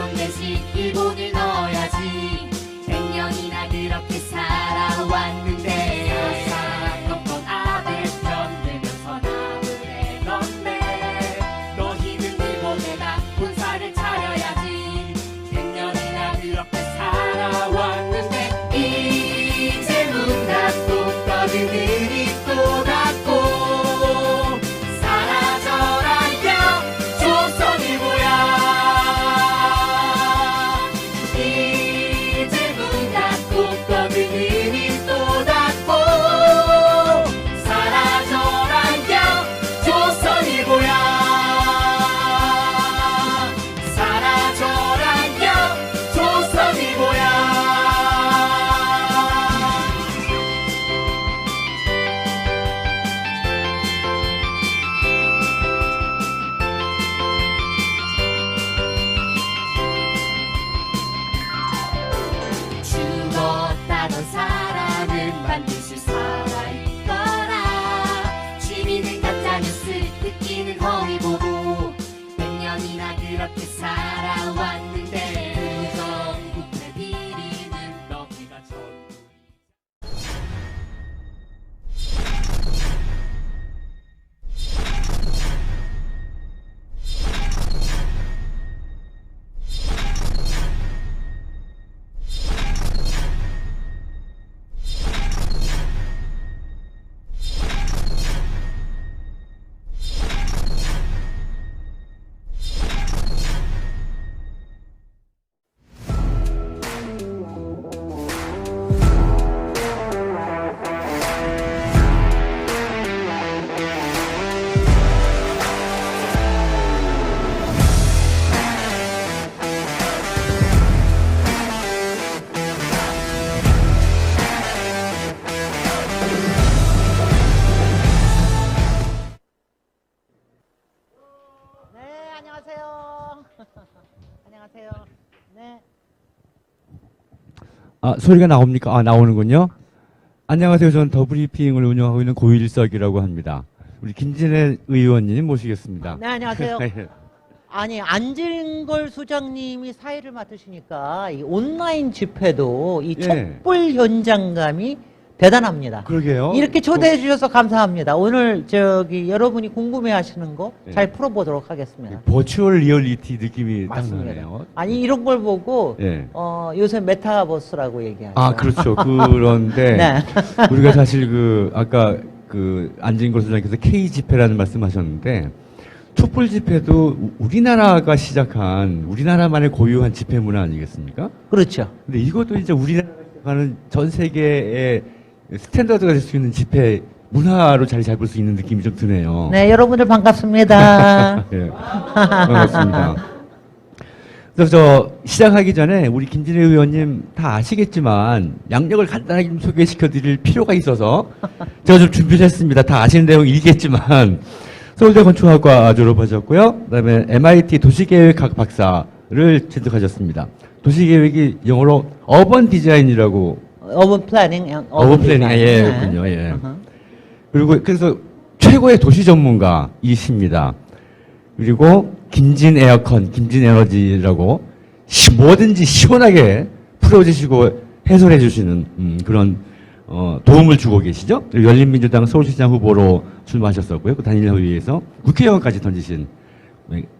일본 대신 일본을 넣어야지. 100년이나 그렇게 살아왔는데 사사건건 아베 편들면서 남을 해놓네. 너희는 일본에다 본사를 차려야지. 100년이나 그렇게 살아왔는데 이제 문 닫고 떠드느니 또 닫고 사라져라야 조선일보야. 이제 문 닫고 떠드느니 또 닫고 사라져라야 조선일보야. 사라져라야 조선일보야. 죽었다던 사람은 반드시 살아있더라. 취미는 가짜뉴스, 듣기는 허위보도. 100년이나 그렇게 살아왔는데 우정부패 비리는 너희가 전부. 네, 안녕하세요. 안녕하세요. 네. 아, 소리가 나옵니까? 아, 나오는군요. 안녕하세요. 저는 더브리핑을 운영하고 있는 고일석이라고 합니다. 우리 김진애 의원님 모시겠습니다. 네, 안녕하세요. 예. 아니, 안진걸 수장님이 사회를 맡으시니까 이 온라인 집회도 이 예. 촛불 현장감이 대단합니다. 그러게요. 이렇게 초대해 주셔서 감사합니다. 오늘 여러분이 궁금해 하시는 거 잘 예. 풀어보도록 하겠습니다. 버추얼 리얼리티 느낌이 딱 맞습니다. 나네요. 아니, 이런 걸 보고 예. 요새 메타버스라고 얘기하죠. 아, 그렇죠. 그런데 네. 우리가 사실 아까 안진걸 소장님께서 K 집회라는 말씀하셨는데 촛불 집회도 우리나라가 시작한 우리나라만의 고유한 집회 문화 아니겠습니까? 그렇죠. 근데 이것도 이제 우리나라가 시작하는 전 세계의 스탠다드가 될 수 있는 집회 문화로 자리 잡을 수 있는 느낌이 좀 드네요. 네, 여러분들 반갑습니다. 예, 반갑습니다. 그래서 시작하기 전에 우리 김진애 의원님 다 아시겠지만 양력을 간단하게 좀 소개시켜 드릴 필요가 있어서 제가 좀 준비를 했습니다. 다 아시는 내용 일겠지만 서울대 건축학과 졸업하셨고요. 그다음에 MIT 도시계획학 박사를 취득하셨습니다. 도시계획이 영어로 어번 디자인이라고 어번 플래닝, 어번 플래닝 예, 그렇군요. 예. 그리고 그래서 최고의 도시 전문가이십니다. 그리고 김진 에어컨, 김진 에너지라고 뭐든지 시원하게 풀어주시고 해설해 주시는 그런 도움을 주고 계시죠. 그리고 열린민주당 서울시장 후보로 출마하셨었고요. 그 단일회의에서 국회의원까지 던지신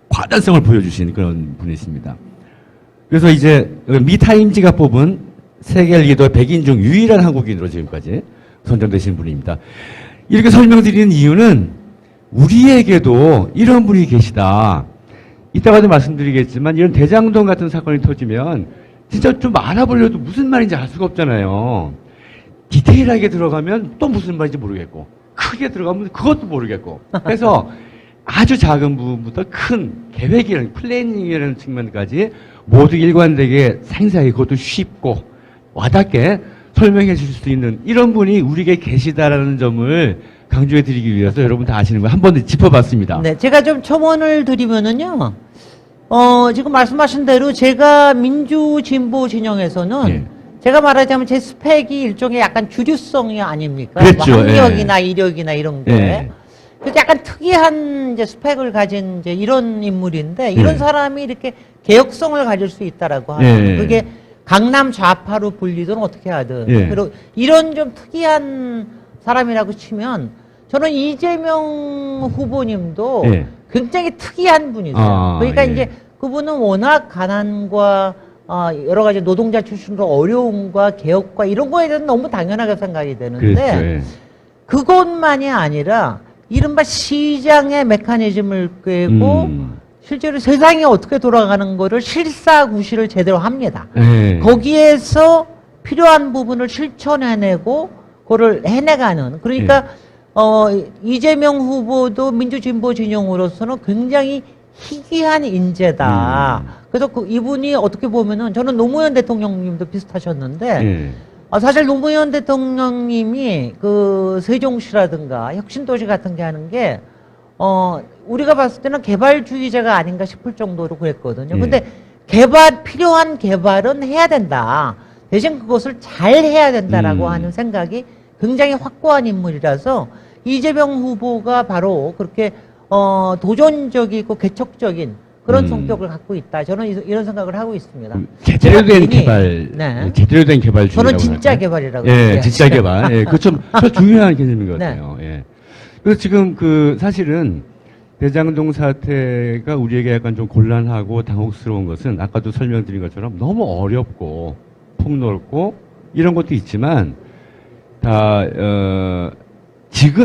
과단성을 보여주신 그런 분이십니다. 그래서 이제 미타임즈가 뽑은 세계 리더 100인 중 유일한 한국인으로 지금까지 선정되신 분입니다. 이렇게 설명드리는 이유는 우리에게도 이런 분이 계시다. 이따가도 말씀드리겠지만 이런 대장동 같은 사건이 터지면 진짜 좀 알아보려도 무슨 말인지 알 수가 없잖아요. 디테일하게 들어가면 또 무슨 말인지 모르겠고 크게 들어가면 그것도 모르겠고 그래서 아주 작은 부분부터 큰 계획이라는 플래닝이라는 측면까지 모두 일관되게 생생하게 그것도 쉽고 와닿게 설명해 주실 수 있는 이런 분이 우리에게 계시다라는 점을 강조해 드리기 위해서 여러분 다 아시는 거 한 번 더 짚어봤습니다. 네, 제가 좀 첨언을 드리면은요, 지금 말씀하신 대로 제가 민주진보 진영에서는 예. 제가 말하자면 제 스펙이 일종의 약간 주류성이 아닙니까? 그랬죠, 뭐 학력이나 이력이나 이런 게. 예. 그래서 약간 특이한 이제 스펙을 가진 이제 이런 인물인데 이런 예. 사람이 이렇게 개혁성을 가질 수 있다라고 하면 예. 그게 강남 좌파로 불리든 어떻게 하든 예. 그리고 이런 좀 특이한 사람이라고 치면 저는 이재명 후보님도 예. 굉장히 특이한 분이세요. 아, 그러니까 예. 이제 그분은 워낙 가난과 여러 가지 노동자 출신으로 어려움과 개혁과 이런 거에 대해서 너무 당연하게 생각이 되는데 그렇죠. 예. 그것만이 아니라 이른바 시장의 메커니즘을 꿰고 실제로 세상이 어떻게 돌아가는 거를 실사구시를 제대로 합니다. 예. 거기에서 필요한 부분을 실천해내고 그거를 해내가는 그러니까 이재명 후보도 민주진보 진영으로서는 굉장히 희귀한 인재다. 그래서 이분이 어떻게 보면은 저는 노무현 대통령님도 비슷하셨는데 예. 사실 노무현 대통령님이 그 세종시라든가 혁신도시 같은 게 하는 게 우리가 봤을 때는 개발주의자가 아닌가 싶을 정도로 그랬거든요. 예. 근데 필요한 개발은 해야 된다. 대신 그것을 잘 해야 된다라고 하는 생각이 굉장히 확고한 인물이라서 이재명 후보가 바로 그렇게 도전적이고 개척적인 그런 성격을 갖고 있다. 저는 이런 생각을 하고 있습니다. 제대로 된 괜히- 개발, 네. 제대로 된 개발주의라고 저는 진짜 할까요? 개발이라고 예, 얘기해요. 진짜 개발. 예, 그 좀 중요한 개념인 것 네. 같아요. 예. 그래서 지금 사실은 대장동 사태가 우리에게 약간 좀 곤란하고 당혹스러운 것은 아까도 설명드린 것처럼 너무 어렵고 폭넓고 이런 것도 있지만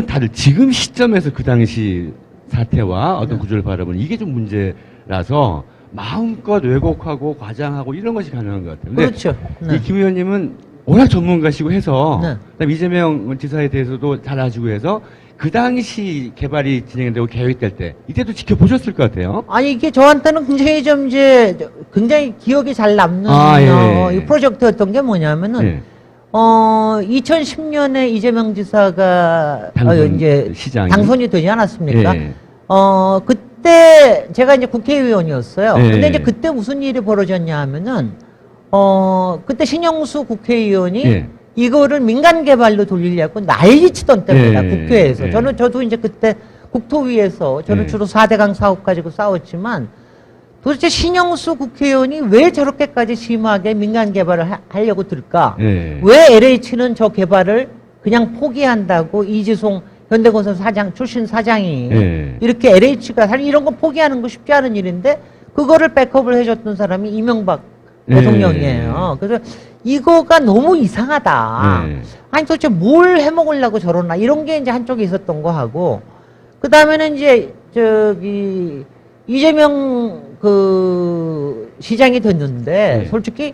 다들 지금 시점에서 그 당시 사태와 어떤 구조를 바라보는 이게 좀 문제라서 마음껏 왜곡하고 과장하고 이런 것이 가능한 것 같아요. 근데 그렇죠. 네. 이 김 의원님은 워낙 전문가시고 해서 네. 그다음에 이재명 지사에 대해서도 잘 아시고 해서 그 당시 개발이 진행되고 계획될 때 이때도 지켜보셨을 것 같아요. 아니 이게 저한테는 굉장히 좀 이제 굉장히 기억이 잘 남는 예. 이 프로젝트였던 게 뭐냐면은 예. 2010년에 이재명 지사가 시장이. 당선이 되지 않았습니까? 예. 그때 제가 이제 국회의원이었어요. 예. 근데 이제 그때 무슨 일이 벌어졌냐 하면은 그때 신영수 국회의원이 예. 이거를 민간 개발로 돌리려고 난리치던 때입니다. 예. 국회에서. 예. 저도 이제 그때 국토위에서 저는 예. 주로 4대강 사업 가지고 싸웠지만 도대체 신영수 국회의원이 왜 저렇게까지 심하게 민간 개발을 하려고 들까? 예. 왜 LH는 저 개발을 그냥 포기한다고 이지송 현대건설 출신 사장이 예. 이렇게 LH가 사실 이런 거 포기하는 거 쉽지 않은 일인데 그거를 백업을 해줬던 사람이 이명박 예. 대통령이에요. 그래서 이거가 너무 이상하다. 예. 아니 도대체 뭘 해먹으려고 저러나 이런 게 이제 한쪽에 있었던 거 하고 그 다음에는 이제 이재명 시장이 됐는데 예. 솔직히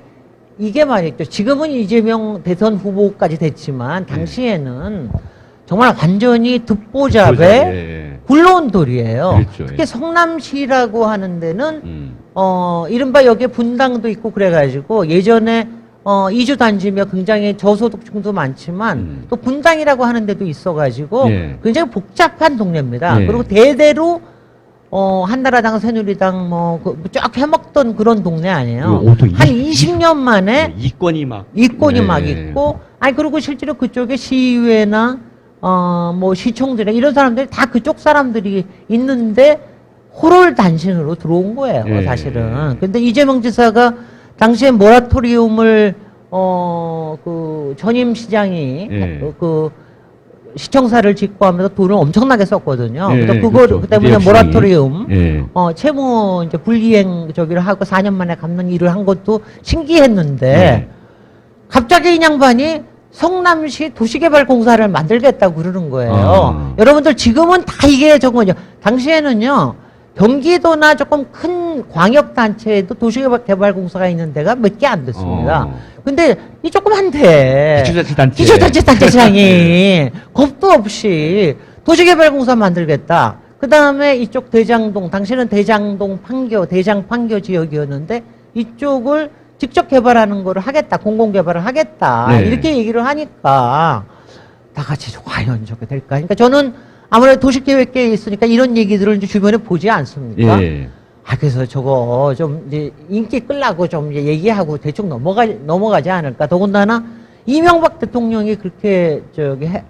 이게 말이죠. 지금은 이재명 대선 후보까지 됐지만 당시에는 정말 완전히 듣보잡의 예. 굴러온 돌이에요. 그렇죠. 특히 성남시라고 하는 데는 음. 이른바 여기에 분당도 있고 그래가지고 예전에 이주 단지며 굉장히 저소득층도 많지만 또 분당이라고 하는 데도 있어가지고 예. 굉장히 복잡한 동네입니다. 예. 그리고 대대로 한나라당, 새누리당 쫙 해먹던 그런 동네 아니에요. 오도 한 20년 만에 이권이 막 이권이 예. 막 있고, 그리고 실제로 그쪽에 시의회나, 시청들이나 이런 사람들이 다 그쪽 사람들이 있는데, 호롤단신으로 들어온 거예요, 예. 사실은. 근데 이재명 지사가 당시에 모라토리움을, 전임 시장이, 예. 시청사를 짓고 하면서 돈을 엄청나게 썼거든요. 예, 그래서 그렇죠. 그 때문에 리액션이. 모라토리움, 예. 채무 이제 불이행 저기를 하고 4년 만에 갚는 일을 한 것도 신기했는데, 예. 갑자기 이 양반이 성남시 도시개발공사를 만들겠다고 그러는 거예요. 여러분들 지금은 다 이게 저거죠. 당시에는요, 경기도나 조금 큰 광역단체에도 도시개발공사가 있는 데가 몇 개 안 됐습니다. 근데 이 조그만데 기초자치단체. 기초자치단체장이 겁도 없이 도시개발공사 만들겠다. 그 다음에 이쪽 대장동, 당시에는 대장 판교 지역이었는데 이쪽을 직접 개발하는 거를 하겠다. 공공개발을 하겠다. 네. 이렇게 얘기를 하니까 다 같이 과연 저게 될까. 그러니까 저는 아무래도 도시계획계에 있으니까 이런 얘기들을 이제 주변에 보지 않습니까? 예. 그래서 저거 좀 이제 인기 끌라고 좀 이제 얘기하고 대충 넘어가지 않을까. 더군다나 이명박 대통령이 그렇게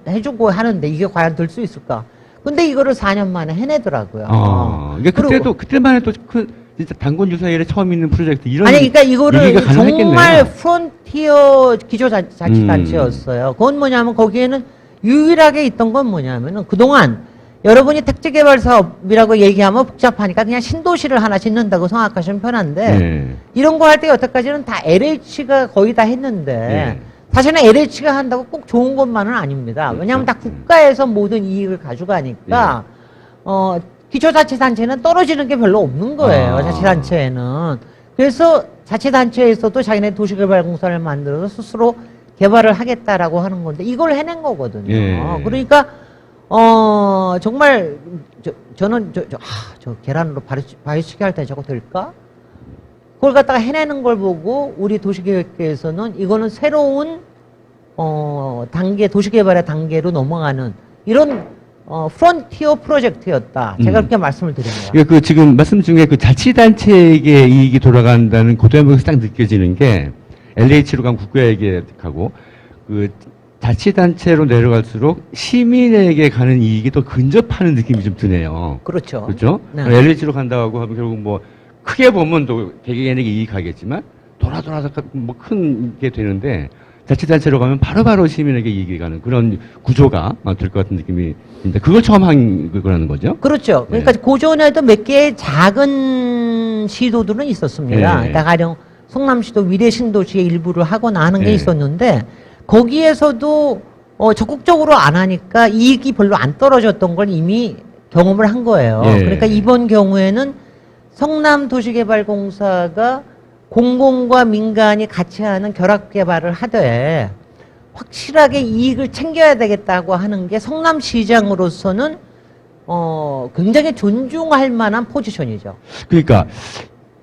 해주고 하는데 이게 과연 될 수 있을까. 근데 이거를 4년 만에 해내더라고요. 그러니까 그리고- 그때만 해도 진짜 단군 유사일에 처음 있는 프로젝트 이런 아니, 그러니까 이거를 얘기가 가능했겠네요. 정말 프론티어 기초자치단체였어요. 그건 뭐냐면 거기에는 유일하게 있던 건 뭐냐면은 그동안 여러분이 택지개발 사업이라고 얘기하면 복잡하니까 그냥 신도시를 하나 짓는다고 생각하시면 편한데 네. 이런 거 할 때 여태까지는 다 LH가 거의 다 했는데 네. 사실은 LH가 한다고 꼭 좋은 것만은 아닙니다. 왜냐하면 다 그렇죠. 국가에서 모든 이익을 가져가니까 기초자치단체는 떨어지는 게 별로 없는 거예요. 자치단체에는. 그래서 자치단체에서도 자기네 도시개발공사를 만들어서 스스로 개발을 하겠다라고 하는 건데 이걸 해낸 거거든요. 예. 그러니까 정말 저는 저 계란으로 바위치기 할 때 저거 될까? 그걸 갖다가 해내는 걸 보고 우리 도시계획계에서는 이거는 새로운 단계 도시개발의 단계로 넘어가는 이런 프론티어 프로젝트였다. 제가 그렇게 말씀을 드린 거예요. 그러니까 그 지금 말씀 중에 그 자치단체에게 이익이 돌아간다는 그 대목에서 딱 느껴지는 게 LH로 간 국가에게 가고 그 자치단체로 내려갈수록 시민에게 가는 이익이 더 근접하는 느낌이 좀 드네요. 그렇죠. 그렇죠? 네. LH로 간다고 하면 결국 뭐 크게 보면 또 개개인에게 이익하겠지만 돌아서 뭐 큰 게 되는데 자치단체로 가면 바로바로 시민에게 이익이 가는 그런 구조가 될 것 같은 느낌이 듭니다. 그걸 처음 한 거라는 거죠? 그렇죠. 그러니까 고전에도 몇 개의 작은 시도들은 있었습니다. 네. 그러니까 가령 성남시도 미래신도시의 일부를 하거나 하는 게 네. 있었는데 거기에서도 적극적으로 안 하니까 이익이 별로 안 떨어졌던 걸 이미 경험을 한 거예요. 예. 그러니까 이번 경우에는 성남도시개발공사가 공공과 민간이 같이 하는 결합개발을 하되 확실하게 이익을 챙겨야 되겠다고 하는 게 성남시장으로서는 굉장히 존중할 만한 포지션이죠. 그러니까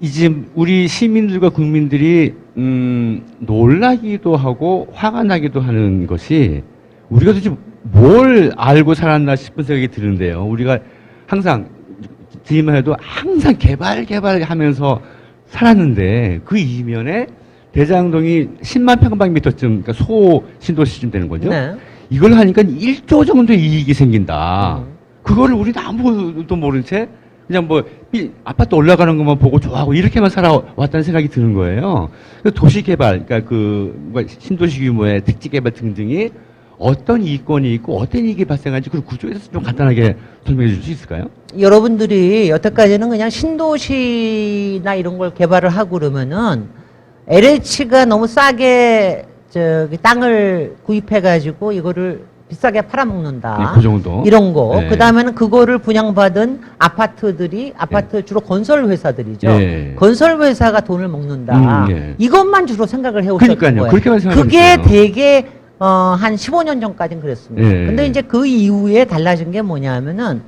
이제 우리 시민들과 국민들이 놀라기도 하고 화가 나기도 하는 것이 우리가 도대체 뭘 알고 살았나 싶은 생각이 드는데요. 우리가 항상 드기만 해도 항상 개발 하면서 살았는데 그 이면에 대장동이 10만 평방미터쯤 그러니까 소신도시쯤 되는 거죠. 네. 이걸 하니까 1조 정도의 이익이 생긴다. 그거를 우리는 아무도 모른 채 그냥 뭐 아파트 올라가는 것만 보고 좋아하고 이렇게만 살아왔다는 생각이 드는 거예요. 도시개발, 그러니까 신도시 규모의 택지개발 등등이 어떤 이권이 있고 어떤 이익이 발생하는지 그 구조에서 좀 간단하게 설명해 줄 수 있을까요? 여러분들이 여태까지는 그냥 신도시나 이런 걸 개발을 하고 그러면은 LH가 너무 싸게 땅을 구입해가지고 이거를 비싸게 팔아먹는다. 네, 그 정도. 이런 거. 네. 그 다음에는 그거를 분양받은 아파트 주로 건설 회사들이죠. 네. 건설 회사가 돈을 먹는다. 예. 이것만 주로 생각을 해오셨던 그러니까요. 거예요. 그렇게만 생각하고 그게 있어요. 되게 한 15년 전까지는 그랬습니다. 예. 근데 이제 그 이후에 달라진 게 뭐냐면은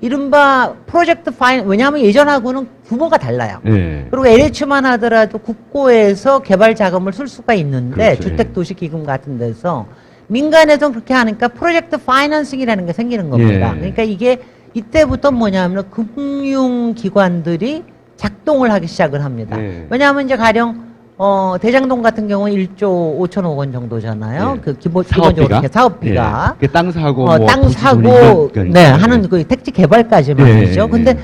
이른바 프로젝트 왜냐하면 예전하고는 규모가 달라요. 네. 그리고 LH만 하더라도 국고에서 개발 자금을 쓸 수가 있는데 그렇죠. 주택도시기금 같은 데서 민간에서 그렇게 하니까 프로젝트 파이낸싱이라는 게 생기는 겁니다. 예. 그러니까 이게 이때부터 뭐냐면 금융기관들이 작동을 하기 시작을 합니다. 예. 왜냐하면 이제 가령 대장동 같은 경우는 1조 5천억 원 정도잖아요. 예. 그 기본적으로 이렇게 사업비가. 예. 땅 사고 뭐 땅 부지 사고, 이런 거니까. 네, 하는 그 택지 개발까지만 예, 하죠. 예, 근데,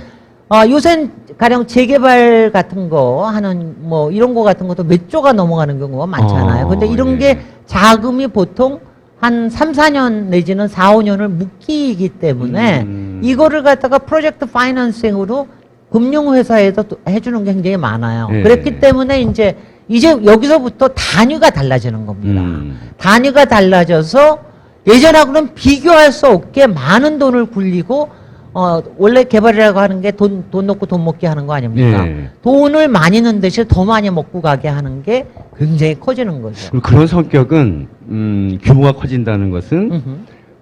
요새는 가령 재개발 같은 거 하는 뭐 이런 거 같은 것도 몇 조가 넘어가는 경우가 많잖아요. 근데 이런 예. 게 자금이 보통 한 3, 4년 내지는 4, 5년을 묶이기 때문에 이거를 갖다가 프로젝트 파이낸싱으로 금융회사에서 또 해주는 게 굉장히 많아요. 예. 그랬기 때문에 이제 여기서부터 단위가 달라지는 겁니다. 단위가 달라져서 예전하고는 비교할 수 없게 많은 돈을 굴리고 원래 개발이라고 하는 게 돈 넣고 돈 먹게 하는 거 아닙니까? 예. 돈을 많이 넣는 대신 더 많이 먹고 가게 하는 게 굉장히 커지는 거죠. 그리고 그런 성격은 규모가 커진다는 것은 음흠.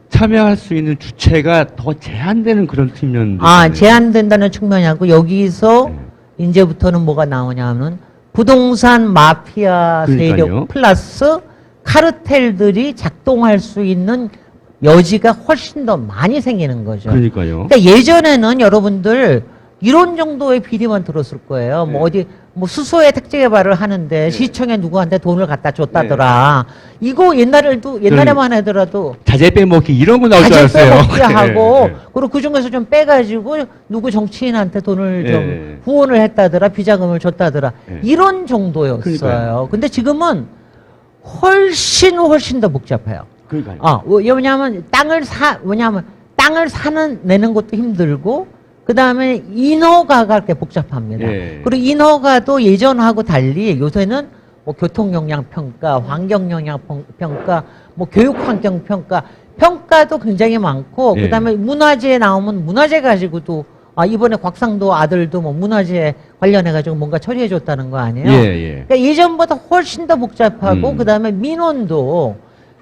참여할 수 있는 주체가 더 제한되는 그런 측면도 제한된다는 측면이고 여기서 이제부터는 뭐가 나오냐면 부동산 마피아 세력 그러니까요. 플러스 카르텔들이 작동할 수 있는 여지가 훨씬 더 많이 생기는 거죠. 그러니까요. 그러니까 예전에는 여러분들 이런 정도의 비리만 들었을 거예요. 뭐 어디 뭐 수소의 택지 개발을 하는데 시청에 누구한테 돈을 갖다 줬다더라. 이거 옛날에만 하더라도 자재 빼먹기 이런 거 나올 줄 자재 알았어요. 빼먹기 하고 네. 그리고 그 중에서 좀 빼가지고 누구 정치인한테 돈을 네. 좀 후원을 했다더라, 비자금을 줬다더라. 네. 이런 정도였어요. 그러니까요. 근데 지금은 훨씬 더 복잡해요. 그러니까요. 왜냐하면 땅을 내는 것도 힘들고 그 다음에 인허가가 그렇게 복잡합니다. 예. 그리고 인허가도 예전하고 달리 요새는 뭐 교통영향평가, 환경영향평가, 뭐 교육환경평가, 평가도 굉장히 많고 예. 그 다음에 문화재 나오면 문화재 가지고도 이번에 곽상도 아들도 뭐 문화재 관련해가지고 뭔가 처리해줬다는 거 아니에요? 예. 그러니까 예전보다 훨씬 더 복잡하고 음. 그 다음에 민원도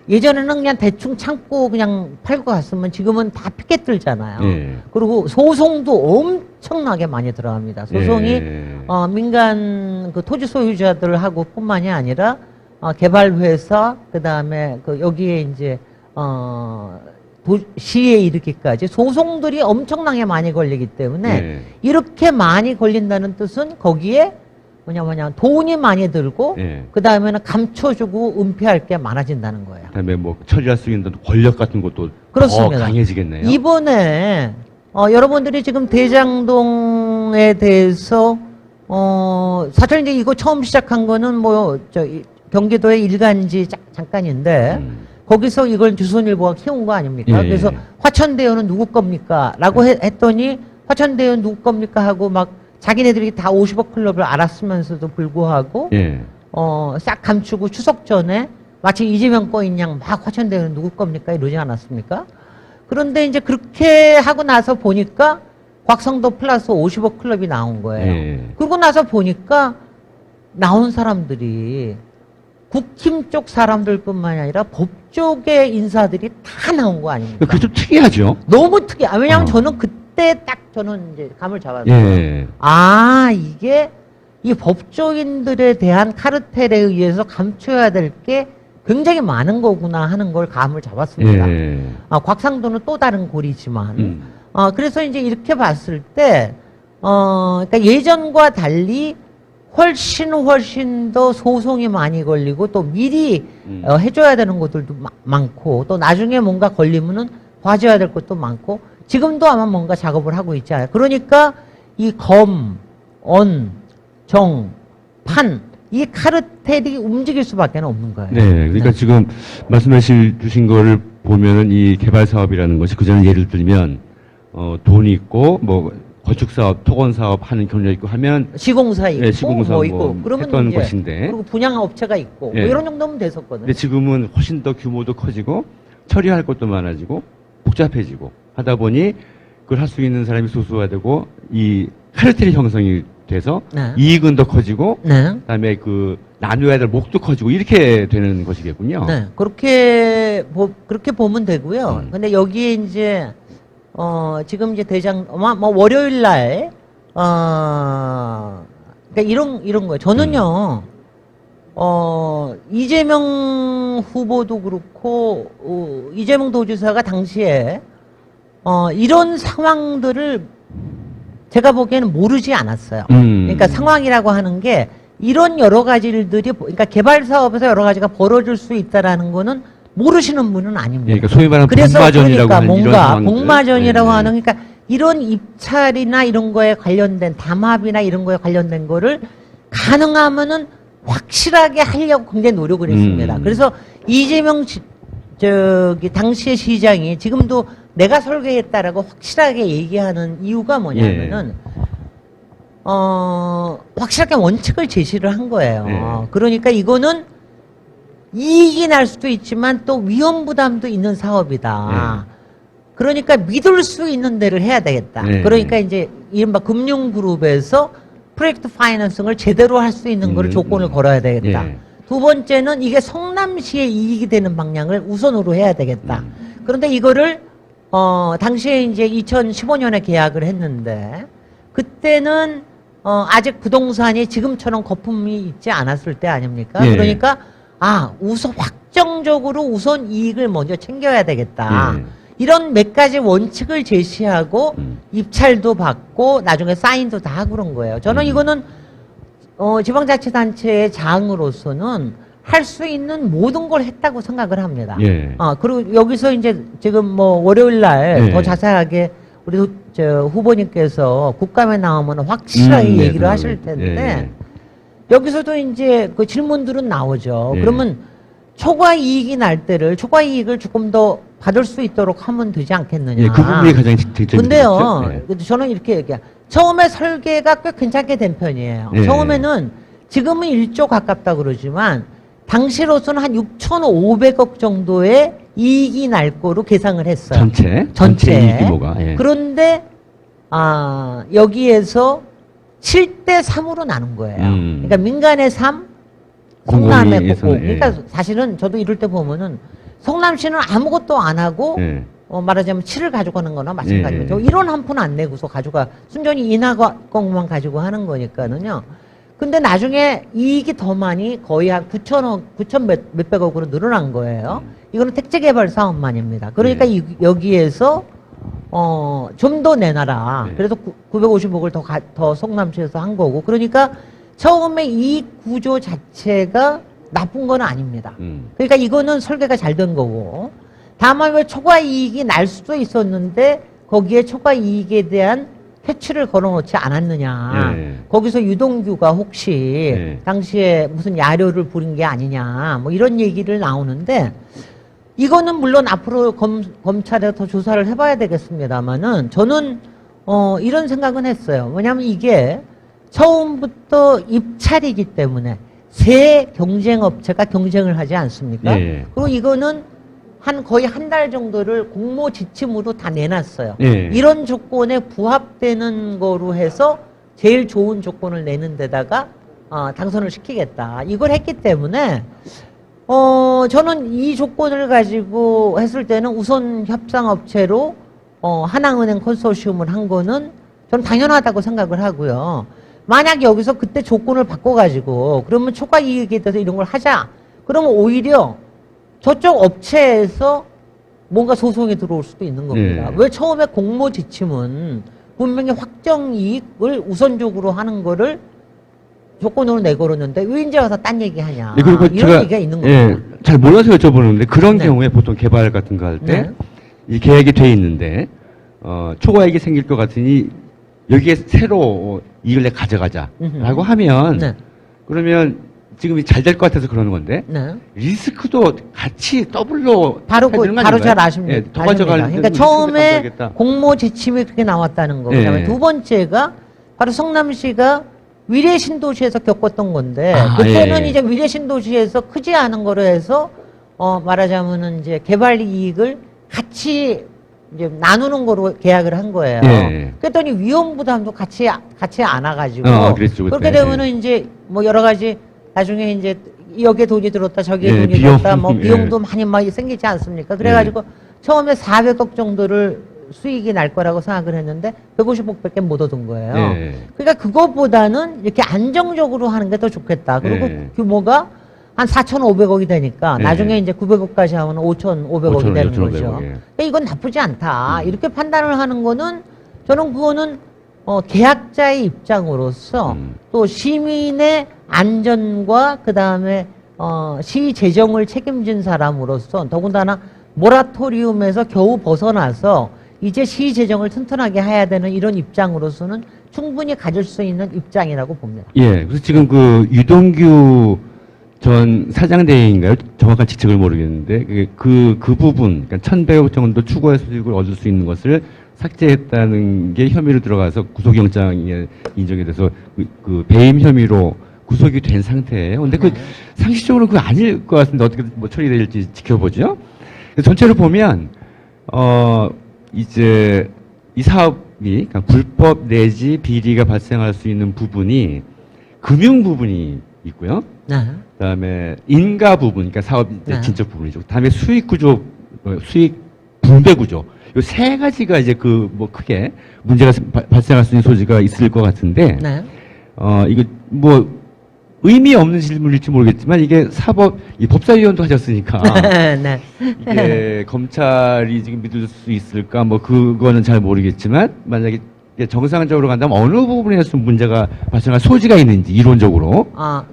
예전에는 그냥 대충 참고 그냥 팔고 갔으면 지금은 다 피켓 들잖아요. 예. 그리고 소송도 엄청나게 많이 들어갑니다. 소송이 예. 민간 그 토지 소유자들하고 뿐만이 아니라 개발회사 그다음에 그 여기에 이제 시에 이르기까지 소송들이 엄청나게 많이 걸리기 때문에 예. 이렇게 많이 걸린다는 뜻은 거기에 뭐냐 돈이 많이 들고 예. 그 다음에는 감춰주고 은폐할 게 많아진다는 거예요. 그다음에 뭐 처리할 수 있는 권력 같은 것도 그렇습니다. 더 강해지겠네요. 이번에 여러분들이 지금 대장동에 대해서 사실 이제 이거 처음 시작한 거는 뭐 경기도의 일간지 잠깐인데 거기서 이걸 조선일보가 키운 거 아닙니까? 예. 그래서 화천대유는 누구 겁니까? 라고 했더니 화천대유는 누구 겁니까? 하고 막 자기네들이 다 50억 클럽을 알았으면서도 불구하고 예. 싹 감추고 추석 전에 마치 이재명 거인 양 막 화천대유는 누구 겁니까? 이러지 않았습니까? 그런데 이제 그렇게 하고 나서 보니까 곽상도 플러스 50억 클럽이 나온 거예요. 예. 그러고 나서 보니까 나온 사람들이 국힘 쪽 사람들뿐만이 아니라 법 쪽의 인사들이 다 나온 거 아닙니까? 그게 좀 특이하죠. 너무 특이해. 왜냐하면 저는 그때 딱 저는 이제 감을 잡았어요. 예. 이게 이 법조인들에 대한 카르텔에 의해서 감춰야 될 게 굉장히 많은 거구나 하는 걸 감을 잡았습니다. 예. 곽상도는 또 다른 고리지만, 음. 그래서 이제 이렇게 봤을 때, 그러니까 예전과 달리 훨씬 더 소송이 많이 걸리고 또 미리 해줘야 되는 것들도 많고 또 나중에 뭔가 걸리면은 봐줘야 될 것도 많고 지금도 아마 뭔가 작업을 하고 있지 않아요. 그러니까 이 검, 언, 정, 판, 이 카르텔이 움직일 수밖에 없는 거예요. 네. 그러니까 지금 말씀해 주신 거를 보면은 이 개발 사업이라는 것이 그전에 예를 들면 돈이 있고 뭐 건축 사업, 토건 사업 하는 경력이 있고 하면 시공사 있고, 네, 시공사 뭐 있고, 그러면 했던 이제 것인데. 그리고 분양 업체가 있고 예. 뭐 이런 정도면 됐었거든요. 근데 지금은 훨씬 더 규모도 커지고 처리할 것도 많아지고 복잡해지고 하다 보니 그걸 할 수 있는 사람이 소수화되고 이 카르텔이 형성이 돼서 네. 이익은 더 커지고 네. 그다음에 그 나눠야 될 몫도 커지고 이렇게 되는 것이겠군요. 네, 그렇게 보면 되고요. 근데 여기에 이제 지금 이제 뭐 월요일 날 그러니까 이런 거예요. 저는요. 이재명 후보도 그렇고 이재명 도지사가 당시에 이런 상황들을 제가 보기에는 모르지 않았어요. 그러니까 상황이라고 하는 게 이런 여러 가지 일들이 그러니까 개발 사업에서 여러 가지가 벌어질 수 있다라는 거는 모르시는 분은 아닙니다. 그러니까 소위 말하는 그래서 복마전이라고 그러니까 하는 이런 뭔가 상황들. 복마전이라고 네. 하는 그러니까 이런 입찰이나 이런 거에 관련된 담합이나 이런 거에 관련된 거를 가능하면은 확실하게 하려고 굉장히 노력을 했습니다. 그래서 이재명 당시의 시장이 지금도 내가 설계했다라고 확실하게 얘기하는 이유가 뭐냐면은 확실하게 원칙을 제시를 한 거예요. 예. 그러니까 이거는 이익이 날 수도 있지만 또 위험 부담도 있는 사업이다. 그러니까 믿을 수 있는 데를 해야 되겠다. 예. 그러니까 이제 이른바 금융그룹에서 프로젝트 파이낸싱을 제대로 할 수 있는 거를 조건을 걸어야 되겠다. 예. 두 번째는 이게 성남시에 이익이 되는 방향을 우선으로 해야 되겠다. 그런데 이거를 당시에 이제 2015년에 계약을 했는데 그때는 아직 부동산이 지금처럼 거품이 있지 않았을 때 아닙니까? 예. 그러니까 우선 확정적으로 우선 이익을 먼저 챙겨야 되겠다. 예. 이런 몇 가지 원칙을 제시하고 입찰도 받고 나중에 사인도 다 하고 그런 거예요. 저는 이거는 지방자치단체의 장으로서는 할 수 있는 모든 걸 했다고 생각을 합니다. 예. 그리고 여기서 이제 지금 뭐 월요일 날 더 예. 자세하게 우리 후보님께서 국감에 나오면 확실하게 네, 얘기를 네, 하실 네. 텐데 여기서도 이제 그 질문들은 나오죠. 예. 그러면 초과 이익이 날 때를 초과 이익을 조금 더 받을 수 있도록 하면 되지 않겠느냐. 예, 그 부분이 가장 쟁점이 근데요, 되겠죠? 근데 저는 이렇게 얘기해요. 처음에 설계가 꽤 괜찮게 된 편이에요. 예. 처음에는 지금은 1조 가깝다 그러지만 당시로서는 한 6,500억 정도의 이익이 날 거로 계상을 했어요. 전체 이익 규모가. 예. 그런데 여기에서 7대 3으로 나눈 거예요. 그러니까 민간의 3, 성남의 9. 공공위에서는, 그러니까 사실은 저도 이럴 때 보면은 성남시는 아무것도 안 하고 예. 말하자면 7을 가져가는 거나 마찬가지입니다. 예. 1원 한 푼 안 내고서 순전히 인하공만 가지고 하는 거니까는요. 근데 나중에 이익이 더 많이 거의 한 9천 몇백억으로 늘어난 거예요. 이거는 택지개발 사업만입니다. 그러니까 여기에서 좀 더 내놔라. 네. 그래서 950억을 더 성남시에서 한 거고. 그러니까 처음에 이익 구조 자체가 나쁜 건 아닙니다. 그러니까 이거는 설계가 잘 된 거고. 다만 왜 초과 이익이 날 수도 있었는데 거기에 초과 이익에 대한 패치를 걸어놓지 않았느냐. 예. 거기서 유동규가 혹시 예. 당시에 무슨 야료를 부린 게 아니냐. 뭐 이런 얘기를 나오는데 이거는 물론 앞으로 검찰에 더 조사를 해봐야 되겠습니다만은 저는 이런 생각은 했어요. 왜냐하면 이게 처음부터 입찰이기 때문에 새 경쟁업체가 경쟁을 하지 않습니까? 예. 그리고 이거는 거의 한 달 정도를 공모 지침으로 다 내놨어요. 예. 이런 조건에 부합되는 거로 해서 제일 좋은 조건을 내는 데다가 당선을 시키겠다. 이걸 했기 때문에 저는 이 조건을 가지고 했을 때는 우선 협상업체로 하나은행 컨소시엄을 한 거는 저는 당연하다고 생각을 하고요. 만약 여기서 그때 조건을 바꿔가지고 그러면 초과 이익에 대해서 이런 걸 하자. 그러면 오히려 저쪽 업체에서 뭔가 소송이 들어올 수도 있는 겁니다. 네. 왜 처음에 공모 지침은 분명히 확정 이익을 우선적으로 하는 거를 조건으로 내걸었는데 왜 이제 와서 딴 얘기 하냐. 네, 그리고 이런 얘기가 있는 겁니다. 예, 잘 몰라서 여쭤보는데 그런 네. 경우에 보통 개발 같은 거 할 때 네. 이 계획이 돼 있는데 초과 이익이 생길 것 같으니 여기에 새로 이익을 내 가져가자라고 하면 네. 그러면 지금 잘 될 것 같아서 그러는 건데 네. 리스크도 같이 더블로 바로 해주는 거 바로 아닌가요? 잘 아십니다. 예, 더 가져가는 그러니까 리스크를 처음에 감수하겠다. 공모 지침이 그렇게 나왔다는 거. 예. 그다음에 두 번째가 바로 성남시가 위례 신도시에서 겪었던 건데 그때는 예. 이제 위례 신도시에서 크지 않은 거로 해서 말하자면은 이제 개발 이익을 같이 이제 나누는 거로 계약을 한 거예요. 예. 그랬더니 위험 부담도 같이 안아가지고 그랬죠, 그때. 그렇게 되면은 이제 뭐 여러 가지 나중에 이제 여기에 돈이 들었다 저기에 예, 돈이 비용, 들었다 뭐 예. 비용도 많이 생기지 않습니까? 그래가지고 처음에 400억 정도를 수익이 날 거라고 생각을 했는데 150억밖에 못 얻은 거예요. 예. 그러니까 그것보다는 이렇게 안정적으로 하는 게 더 좋겠다. 그리고 예. 규모가 한 4,500억이 되니까 예. 나중에 이제 900억까지 하면 5,500억이 되는 5,500억, 거죠. 예. 그러니까 이건 나쁘지 않다. 이렇게 판단을 하는 거는 저는 그거는 계약자의 입장으로서 또 시민의 안전과 그 다음에 시 재정을 책임진 사람으로서 더군다나 모라토리움에서 겨우 벗어나서 이제 시 재정을 튼튼하게 해야 되는 이런 입장으로서는 충분히 가질 수 있는 입장이라고 봅니다. 예, 그래서 지금 그 유동규 전 사장대행인가요? 정확한 직책을 모르겠는데 그 부분, 그러니까 1,100억 정도 추가 수익을 얻을 수 있는 것을 삭제했다는 게 혐의로 들어가서 구속영장에 인정이 돼서 그 배임 혐의로 구속이 된 상태예요. 근데 그 상식적으로 그 아닐 것 같은데 어떻게 뭐 처리될지 지켜보죠. 전체로 보면 이제 이 사업이 그러니까 불법 내지 비리가 발생할 수 있는 부분이 금융 부분이 있고요. 네. 그다음에 인가 부분, 그러니까 사업 네. 진척 부분이죠. 그다음에 수익 구조, 수익 분배 구조. 이 세 가지가 이제 그 뭐 크게 문제가 발생할 수 있는 소지가 있을 것 같은데, 네. 이거 뭐 의미 없는 질문일지 모르겠지만 이게 이 법사위원도 하셨으니까 네. 이게 검찰이 지금 믿을 수 있을까? 뭐 그거는 잘 모르겠지만 만약에 이게 정상적으로 간다면 어느 부분에서 문제가 발생할 소지가 있는지 이론적으로.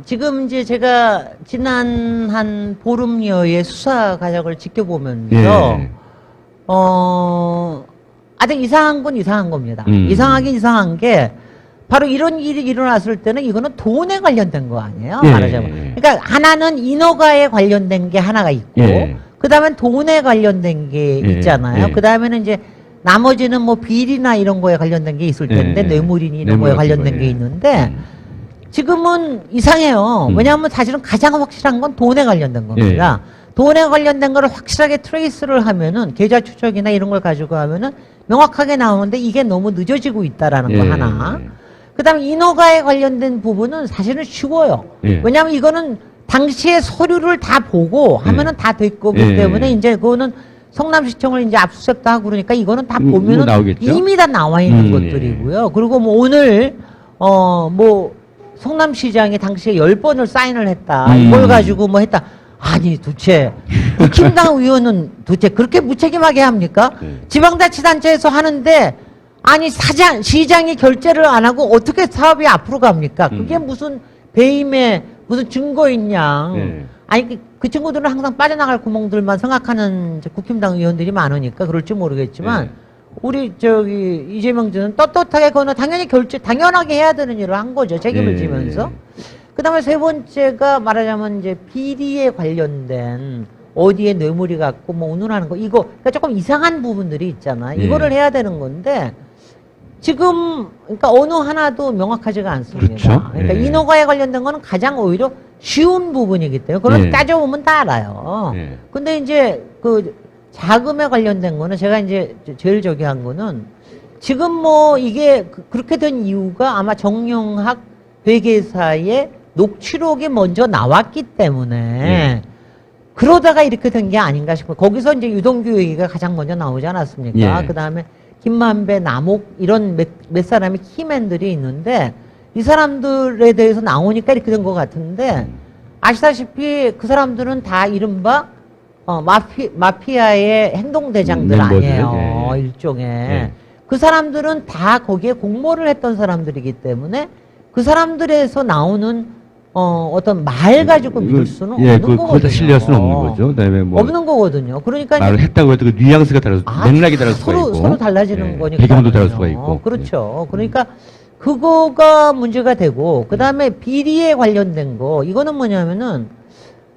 지금 이제 제가 지난 한 보름여의 수사 과정을 지켜보면서, 예. 아주 이상한 건 이상한 겁니다. 음. 이상하긴 이상한 게, 바로 이런 일이 일어났을 때는 이거는 돈에 관련된 거 아니에요? 예. 말하자면. 그러니까 하나는 인허가에 관련된 게 하나가 있고, 예. 그 다음엔 돈에 관련된 게 예. 있잖아요. 예. 그 다음에는 이제 나머지는 뭐 비리나 이런 거에 관련된 게 있을 텐데, 예. 뇌물이니 이런 뇌물 거에 같은 관련된 거, 게 예. 있는데, 지금은 이상해요. 왜냐하면 사실은 가장 확실한 건 돈에 관련된 겁니다. 돈에 관련된 거를 확실하게 트레이스를 하면은, 계좌 추적이나 이런 걸 가지고 하면은 명확하게 나오는데 이게 너무 늦어지고 있다라는 거 예. 하나. 그 다음에 인허가에 관련된 부분은 사실은 쉬워요. 예. 왜냐하면 이거는 당시에 서류를 다 보고 하면은 다 될 거기 예. 때문에 이제 그거는 성남시청을 이제 압수수색도 하고 그러니까 이거는 다 뭐 보면은 나오겠죠? 이미 다 나와 있는 예. 것들이고요. 그리고 뭐 오늘 뭐 성남시장이 당시에 10번을 사인을 했다. 이걸 가지고 뭐 했다. 아니 도대체 국힘당 의원은 도대체 그렇게 무책임하게 합니까? 지방자치단체에서 하는데 아니 시장이 결재를 안 하고 어떻게 사업이 앞으로 갑니까? 그게 무슨 배임에 무슨 증거 있냐? 네. 아니 그 친구들은 항상 빠져나갈 구멍들만 생각하는 국힘당 의원들이 많으니까 그럴지 모르겠지만 네. 우리 저기 이재명 씨는 떳떳하게 그거는 당연히 당연하게 해야 되는 일을 한 거죠. 책임을 네. 지면서. 그다음에 세 번째가 말하자면 이제 비리에 관련된 어디에 뇌물이 갖고 뭐 운운하는 거 이거 그러니까 조금 이상한 부분들이 있잖아. 네. 이거를 해야 되는 건데 지금 그러니까 어느 하나도 명확하지가 않습니다. 그렇죠. 그러니까 네. 인허가에 관련된 거는 가장 오히려 쉬운 부분이기 때문에 그걸 네. 따져보면 다 알아요. 네. 근데 이제 그 자금에 관련된 거는 제가 이제 제일 저기 한 거는 지금 뭐 이게 그렇게 된 이유가 아마 정영학 회계사의 녹취록이 먼저 나왔기 때문에 그러다가 이렇게 된 게 아닌가 싶어요. 거기서 이제 유동규 얘기가 가장 먼저 나오지 않았습니까? 예. 그 다음에 김만배, 남옥 이런 몇 사람의 키맨들이 있는데 이 사람들에 대해서 나오니까 이렇게 된 것 같은데 아시다시피 그 사람들은 다 이른바 마피아의 행동대장들 멤버들, 아니에요. 예. 일종의. 예. 그 사람들은 다 거기에 공모를 했던 사람들이기 때문에 그 사람들에서 나오는 어떤 말 가지고 믿을 수는 없는 거거든요. 그거 신뢰할 수는 없는 거죠. 그다음에 뭐 없는 거거든요. 그러니까 말을 했다고 해도 그 뉘앙스가 달라서 맥락이 다를 수가 서로, 있고 서로 달라지는 예. 거니까. 배경도 다를 수가 있고. 그렇죠. 그러니까 그거가 문제가 되고 그다음에 비리에 관련된 거 이거는 뭐냐면은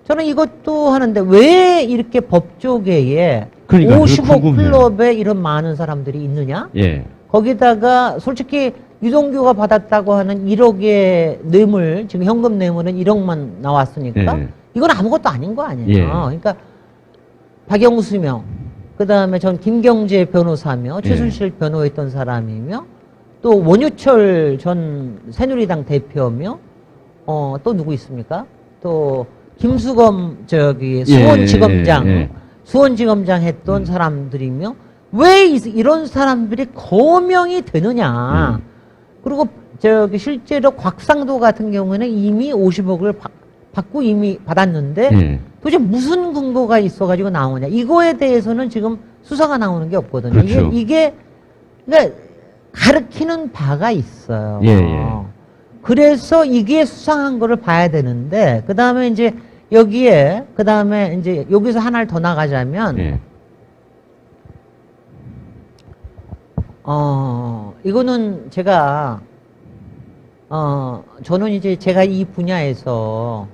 저는 이것도 하는데 왜 이렇게 법조계에 그러니까 55 궁금해요. 클럽에 이런 많은 사람들이 있느냐? 예. 거기다가 솔직히 유동규가 받았다고 하는 1억의 뇌물, 지금 현금 뇌물은 1억만 나왔으니까 예. 이건 아무것도 아닌 거 아니에요. 예. 그러니까 박영수며 그다음에 전 김경재 변호사며 예. 최순실 변호했던 사람이며 또 원유철 전 새누리당 대표며 또 누구 있습니까? 또 김수검 수원지검장 예. 수원지검장 했던 사람들이며 왜 이런 사람들이 거명이 되느냐? 그리고 실제로 곽상도 같은 경우는 이미 50억을 받고 이미 받았는데 예. 도대체 무슨 근거가 있어가지고 나오냐? 이거에 대해서는 지금 수사가 나오는 게 없거든요. 그렇죠. 이게 그러니까 가르치는 바가 있어요. 예, 예. 그래서 이게 수상한 거를 봐야 되는데 그 다음에 이제 여기에 그 다음에 이제 여기서 하나를 더 나가자면. 예. 이거는 제가, 저는 이제 제가 이 분야에서,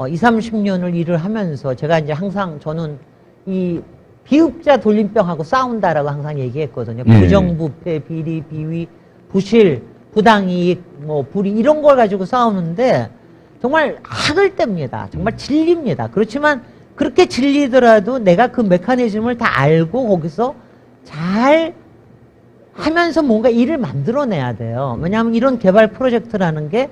20, 30년을 일을 하면서 제가 이제 항상 저는 이 비읍자 돌림병하고 싸운다라고 항상 얘기했거든요. 네. 부정부패, 비리, 비위, 부실, 부당이익, 뭐, 불이 이런 걸 가지고 싸우는데 정말 학을 뗍니다. 정말 질립니다. 그렇지만 그렇게 질리더라도 내가 그 메커니즘을 다 알고 거기서 잘 하면서 뭔가 일을 만들어내야 돼요. 왜냐하면 이런 개발 프로젝트라는 게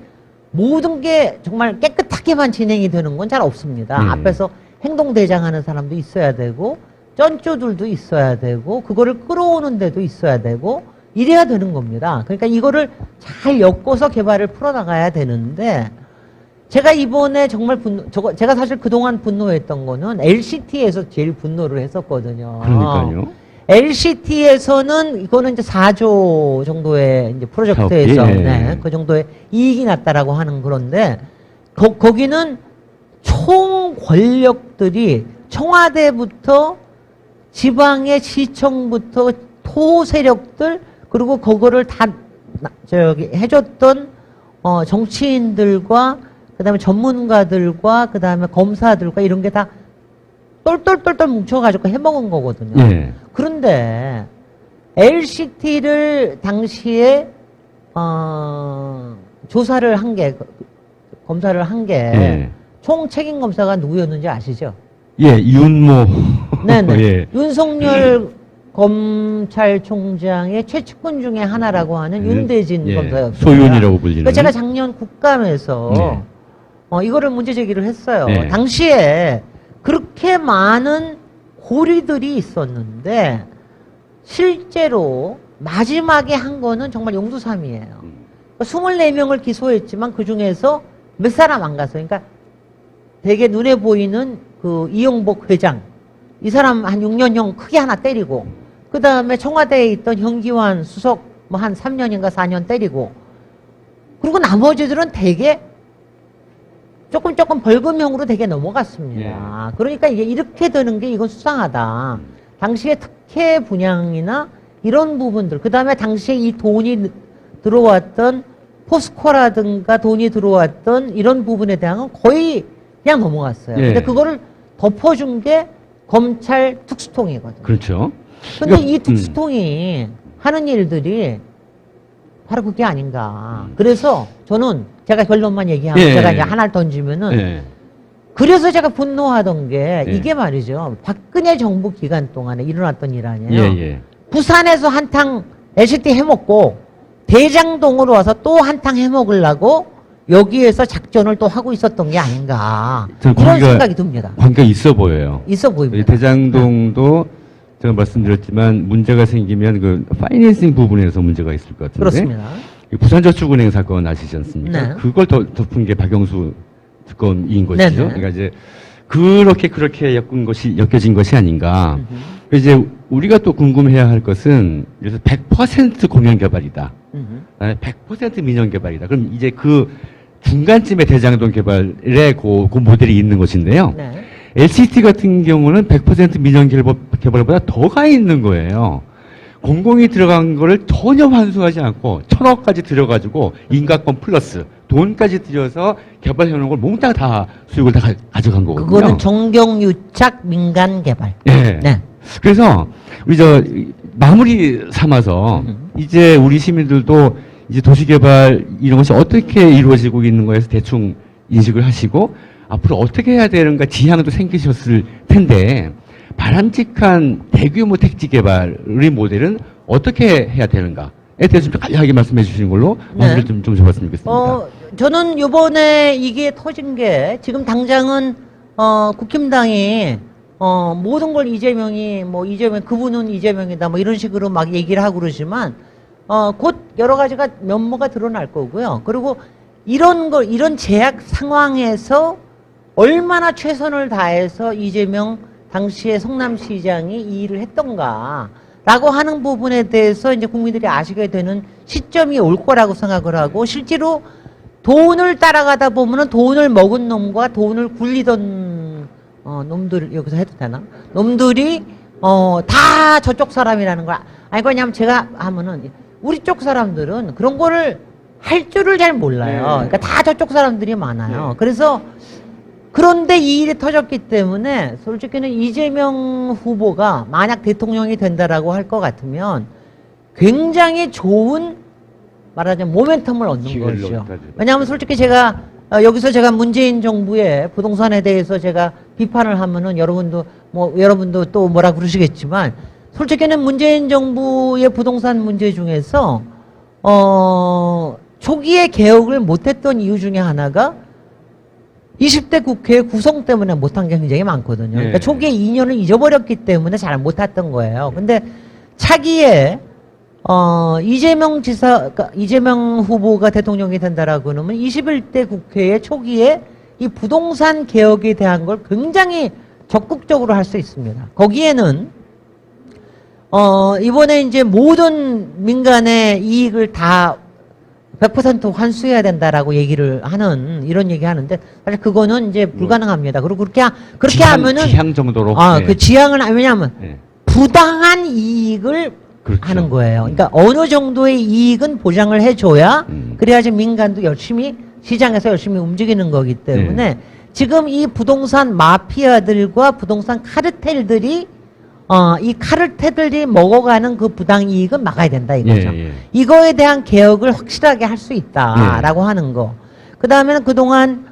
모든 게 정말 깨끗하게만 진행이 되는 건 잘 없습니다. 앞에서 행동대장하는 사람도 있어야 되고 쩐쪼들도 있어야 되고 그거를 끌어오는 데도 있어야 되고 이래야 되는 겁니다. 그러니까 이거를 잘 엮어서 개발을 풀어나가야 되는데 제가 이번에 정말 제가 사실 그동안 분노했던 거는 LCT에서 제일 분노를 했었거든요. 그러니까요. LCT에서는 이거는 이제 4조 정도의 이제 프로젝트에서 사업비, 예. 네, 그 정도의 이익이 났다라고 하는 그런데 거기는 총 권력들이 청와대부터 지방의 시청부터 토 세력들 그리고 그거를 다 저기 해줬던 정치인들과 그다음에 전문가들과 그다음에 검사들과 이런 게 다 똘똘똘똘 뭉쳐가지고 해먹은 거거든요. 예. 그런데 LCT를 당시에 조사를 한 게 검사를 한 게 총 예. 책임 검사가 누구였는지 아시죠? 예, 윤모. 네네. 예. 윤석열 검찰총장의 최측근 중에 하나라고 하는 윤대진 예. 검사였어요. 소윤이라고 불리는. 그래서 제가 작년 국감에서 네. 이거를 문제 제기를 했어요. 네. 당시에 그렇게 많은 고리들이 있었는데 실제로 마지막에 한 거는 정말 용두삼이에요. 24명을 기소했지만 그 중에서 몇 사람 안 갔어요. 그러니까 되게 눈에 보이는 그 이용복 회장 이 사람 한 6년형 크게 하나 때리고 그 다음에 청와대에 있던 현기환 수석 뭐 한 3년인가 4년 때리고 그리고 나머지들은 되게 조금 벌금형으로 되게 넘어갔습니다. 그러니까 이게 이렇게 되는 게 이건 수상하다. 당시에 특혜 분양이나 이런 부분들 그 다음에 당시에 이 돈이 들어왔던 포스코라든가 돈이 들어왔던 이런 부분에 대한 건 거의 그냥 넘어갔어요. 예. 근데 그거를 덮어준 게 검찰 특수통이거든요. 그렇죠. 근데 그러니까, 이 특수통이 하는 일들이 바로 그게 아닌가. 그래서 저는 제가 결론만 얘기하면 예. 제가 이제 하나를 던지면은 예. 그래서 제가 분노하던 게 예. 이게 말이죠. 박근혜 정부 기간 동안에 일어났던 일 아니에요. 예, 예. 부산에서 한탕 LCT 해먹고 대장동으로 와서 또 한탕 해먹으려고 여기에서 작전을 또 하고 있었던 게 아닌가. 저는 이런 관계가- 생각이 듭니다. 관계가 있어 보여요. 있어 이 보입니다. 대장동도 제가 말씀드렸지만 문제가 생기면 그 파이낸싱 부분에서 문제가 있을 것 같은데. 그렇습니다. 이 부산저축은행 사건 아시지 않습니까? 네. 그걸 덮은 게 박영수 특검인 것이죠. 네네. 그러니까 이제 그렇게 엮여진 것이 아닌가. 이제 우리가 또 궁금해야 할 것은 그래서 100% 공영 개발이다. 100% 민영 개발이다. 그럼 이제 그 중간쯤에 대장동 개발의 그 모델이 있는 것인데요. 네. LCT 같은 경우는 100% 민영 개발보다 더 가 있는 거예요. 공공이 들어간 거를 전혀 환수하지 않고 1,000억까지 들여가지고 인가권 플러스 돈까지 들여서 개발해놓은 걸 몽땅 다 수익을 다 가져간 거거든요. 그거는 정경유착 민간 개발. 예. 네. 그래서 우리 마무리 삼아서 이제 우리 시민들도 이제 도시개발 이런 것이 어떻게 이루어지고 있는 거에서 대충 인식을 하시고 앞으로 어떻게 해야 되는가 지향도 생기셨을 텐데 바람직한 대규모 택지 개발의 모델은 어떻게 해야 되는가에 대해서 좀 간략하게 말씀해 주시는 걸로 마무리를 좀 줘봤으면 좋겠습니다. 저는 요번에 이게 터진 게 지금 당장은 국힘당이 모든 걸 이재명이 이재명 그분은 이재명이다 뭐 이런 식으로 막 얘기를 하고 그러지만 곧 여러 가지가 면모가 드러날 거고요. 그리고 이런 제약 상황에서 얼마나 최선을 다해서 이재명 당시에 성남시장이 이 일을 했던가라고 하는 부분에 대해서 이제 국민들이 아시게 되는 시점이 올 거라고 생각을 하고 실제로 돈을 따라가다 보면은 돈을 먹은 놈과 돈을 굴리던 놈들 여기서 해도 되나? 놈들이 다 저쪽 사람이라는 걸 아니 왜냐면 제가 하면은 우리 쪽 사람들은 그런 거를 할 줄을 잘 몰라요. 그러니까 다 저쪽 사람들이 많아요. 그래서 그런데 이 일이 터졌기 때문에 솔직히는 이재명 후보가 만약 대통령이 된다라고 할 것 같으면 굉장히 좋은 말하자면 모멘텀을 얻는 거죠. 왜냐하면 솔직히 제가 여기서 제가 문재인 정부의 부동산에 대해서 제가 비판을 하면은 여러분도 또 뭐라 그러시겠지만 솔직히는 문재인 정부의 부동산 문제 중에서 초기에 개혁을 못했던 이유 중에 하나가 20대 국회 구성 때문에 못한 게 굉장히 많거든요. 그러니까 초기에 2년을 잊어버렸기 때문에 잘 못했던 거예요. 근데 차기에 이재명 후보가 대통령이 된다라고 하면 21대 국회의 초기에 이 부동산 개혁에 대한 걸 굉장히 적극적으로 할 수 있습니다. 거기에는 이번에 이제 모든 민간의 이익을 다 100% 환수해야 된다라고 얘기를 하는, 이런 얘기 하는데, 사실 그거는 이제 불가능합니다. 그리고 그렇게 하면은, 지향 정도로. 네. 그 지향을, 왜냐하면, 네. 부당한 이익을 그렇죠. 하는 거예요. 그러니까 어느 정도의 이익은 보장을 해줘야, 그래야지 민간도 열심히, 시장에서 열심히 움직이는 거기 때문에, 지금 이 부동산 마피아들과 부동산 카르텔들이 이 카르텔들이 먹어가는 그 부당이익은 막아야 된다 이거죠. 예, 예. 이거에 대한 개혁을 확실하게 할 수 있다라고 하는 거. 그 다음에는 그동안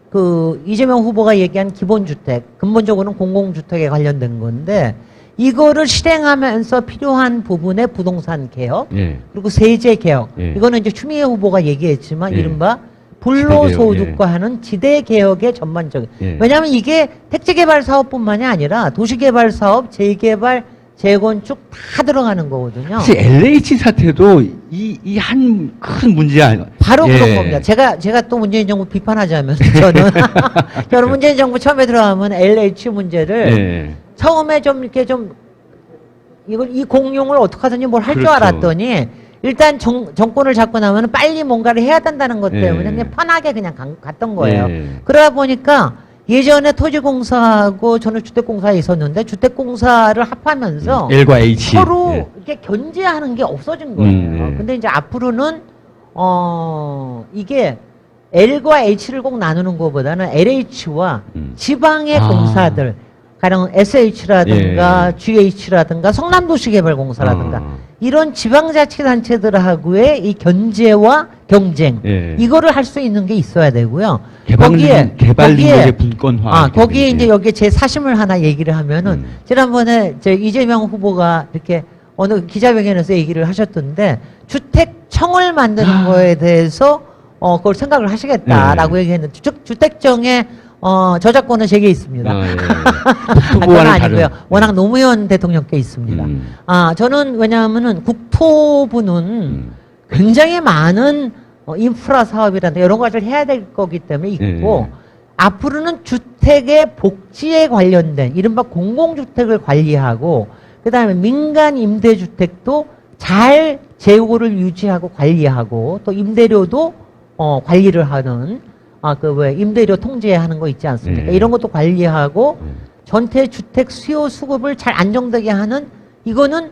그 이재명 후보가 얘기한 기본주택, 근본적으로는 공공주택에 관련된 건데 이거를 실행하면서 필요한 부분의 부동산 개혁, 예. 그리고 세제 개혁. 예. 이거는 이제 추미애 후보가 얘기했지만 예. 이른바 지대개혁, 불로소득과 하는 지대개혁의 전반적인. 예. 왜냐하면 이게 택지개발 사업뿐만이 아니라 도시개발 사업, 재개발, 재건축 다 들어가는 거거든요. 사실 LH 사태도 이 한 큰 문제 아니에요. 바로 예. 그런 겁니다. 제가 또 문재인 정부 비판하자면 저는 문재인 정부 처음에 들어가면 LH 문제를 예. 처음에 좀 이렇게 좀 이 공룡을 어떻게 하든지 뭘 할 줄 그렇죠. 알았더니 일단 정권을 잡고 나면 빨리 뭔가를 해야 된다는 것 때문에 예. 그냥 편하게 그냥 갔던 거예요. 예. 그러다 보니까 예전에 토지공사하고 저는 주택공사에 있었는데 주택공사를 합하면서 L과 H. 서로 예. 이렇게 견제하는 게 없어진 거예요. 예. 근데 이제 앞으로는 이게 L과 H를 꼭 나누는 것보다는 LH와 지방의 공사들, 가령 SH라든가 예. GH라든가 성남도시개발공사라든가 이런 지방자치단체들하고의 이 견제와 경쟁, 예. 이거를 할 수 있는 게 있어야 되고요. 개발 능력의 분권화. 거기에 이제 여기에 제 사심을 하나 얘기를 하면은 지난번에 제 이재명 후보가 이렇게 어느 기자회견에서 얘기를 하셨던데 주택청을 만드는 거에 대해서 그걸 생각을 하시겠다라고 얘기했는데 주택청의 저작권은 제게 있습니다. 예. 그건 국토부와는 아니고요. 다른. 워낙 노무현 대통령께 있습니다. 저는 왜냐하면은 국토부는 굉장히 많은 인프라 사업이라든가 이런 것을 해야 될 거기 때문에 있고 앞으로는 주택의 복지에 관련된 이른바 공공주택을 관리하고 그다음에 민간 임대주택도 잘 재고를 유지하고 관리하고 또 임대료도 관리를 하는 임대료 통제하는 거 있지 않습니까? 이런 것도 관리하고 전체 주택 수요 수급을 잘 안정되게 하는 이거는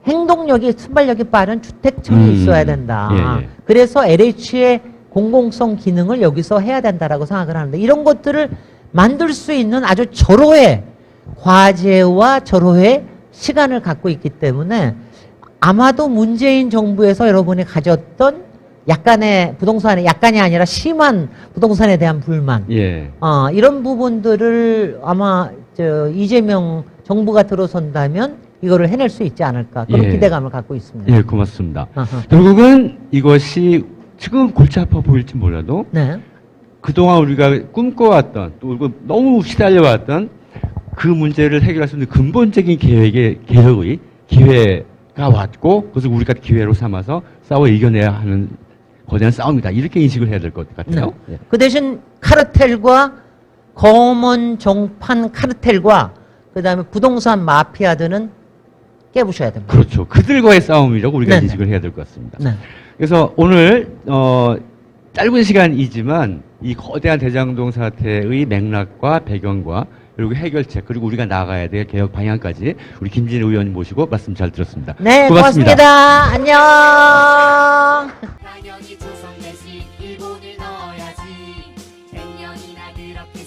행동력이 순발력이 빠른 주택청이 있어야 된다. 예. 그래서 LH의 공공성 기능을 여기서 해야 된다라고 생각을 하는데 이런 것들을 만들 수 있는 아주 절호의 과제와 절호의 시간을 갖고 있기 때문에 아마도 문재인 정부에서 여러분이 가졌던 약간의 부동산에 약간이 아니라 심한 부동산에 대한 불만 예. 이런 부분들을 아마 이재명 정부가 들어선다면 이거를 해낼 수 있지 않을까 그런 예. 기대감을 갖고 있습니다. 예, 고맙습니다. 아하. 결국은 이것이 지금 골치 아파 보일지 몰라도 네. 그동안 우리가 꿈꿔왔던 또 너무 시달려왔던 그 문제를 해결할 수 있는 근본적인 개혁의 기회가 왔고 그것을 우리가 기회로 삼아서 싸워 이겨내야 하는 거대한 싸움이다. 이렇게 인식을 해야 될 것 같아요. 네. 그 대신 카르텔과 검은 종판 카르텔과 그다음에 부동산 마피아들은 깨부셔야 됩니다. 그렇죠. 그들과의 싸움이라고 우리가 네네. 인식을 해야 될 것 같습니다. 네. 그래서 오늘 짧은 시간이지만 이 거대한 대장동 사태의 맥락과 배경과 그리고 해결책 그리고 우리가 나가야 될 개혁 방향까지 우리 김진애 의원 모시고 말씀 잘 들었습니다. 네, 고맙습니다. 고맙습니다. 안녕. 당연히 조선 대신 일본을 넣어야지 100년이나 그렇게